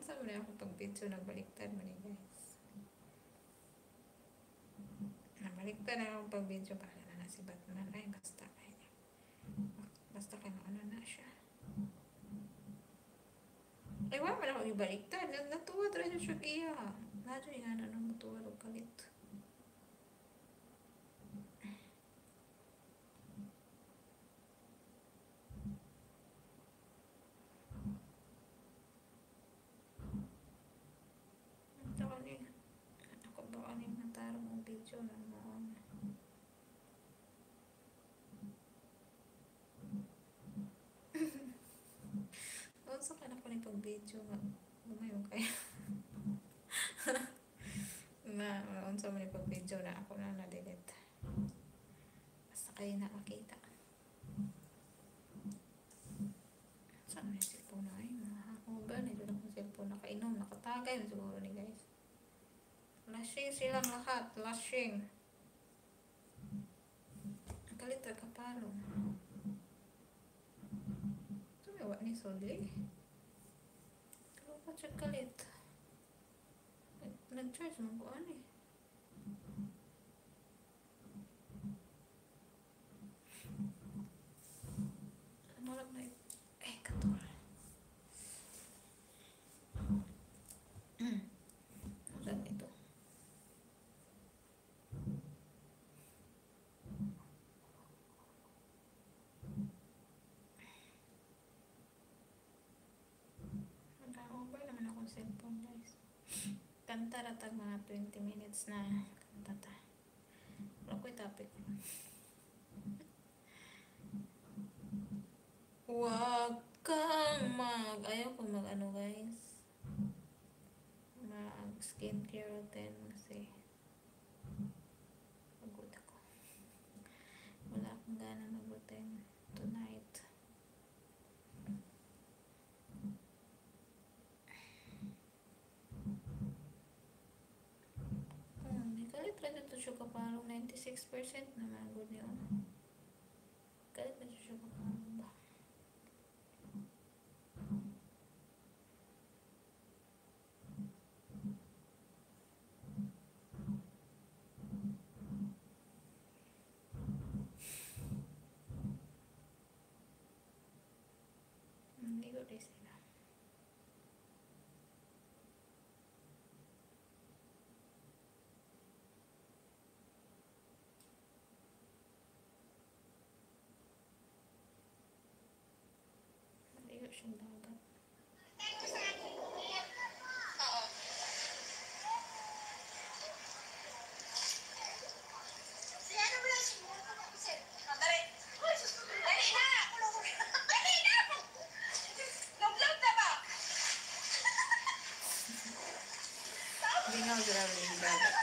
Asa mo na ako pag-video nagbaliktad mo ni guys. Nabaliktad na ako pag-video para na si Batman. Ay, basta kaya. Basta kaya ano na siya. Ay, wala man ako ibaliktad. Natuwa rin siya iya. Nadyo yung ano nang matuwa o kalit. Ako ba ano yung natarong ang video na noon. Unsa ka na ko ni pag-video nga. Gumayon kayo. Na unsa mo ni pag-video na ako na na-delete. Basta kayo na makita. Saan na yung cellphone na ay? Mahakuga na dyan akong cellphone. Nakainom, nakatagay na siguro ni guys. Lashing silang lahat. Lashing. Kalit ka palo. Tumiwa ni Sodli. Pero pa siya kalit. Nag-charge mo ko ano eh. Malap na eh. Eh, katul. Saan ito? Nag-mobile naman akong cellphone guys. Kanta ratag mga 20 minutes na kanta. Wala ko'y topic. Huwag kang ayaw ko mag ano guys. Mag skincare routine kasi pagod ako. Wala akong gana mag-routine tonight. Kalit rin ito siya kapalong 96% naman good niyo. Kalit rin siya kapalong ba? Hindi ko rin sila. Hindi ko siyang dagat. Hindi nga ako sila rin dagat.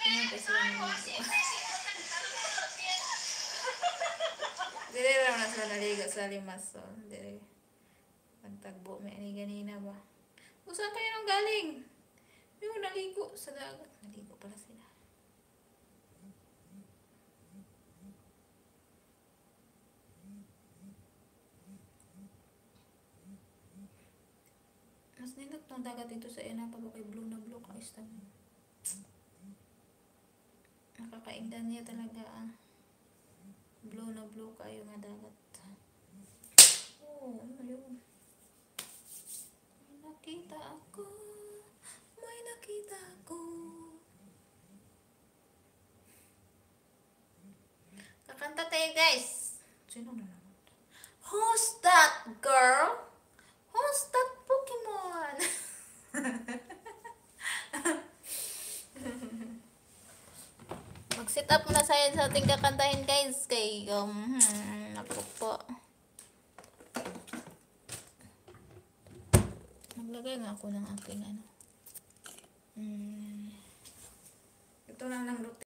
Tingnan ko sila naligo. Dili lang na sila naligo sa limason. Dili. Pagtagbo may ani ganina ba? Saan kayo nang galing? Yung naligo sa dagat. Naligo pala sila. Mas nindot tong dagat dito sa ina pag kay blue na blue ka istan. Nakakaingdan niya talaga blue na blue kayo nga dagat. Oh, ano yun? May nakita ako. May nakita ako. Kakanta tayo guys. Sino na naman? Who's that girl? Who's that Pokemon? Mag-set up muna sa ating kakantahin guys kay ako po. Lagay nga ako ng aking ano. Ito na lang routine.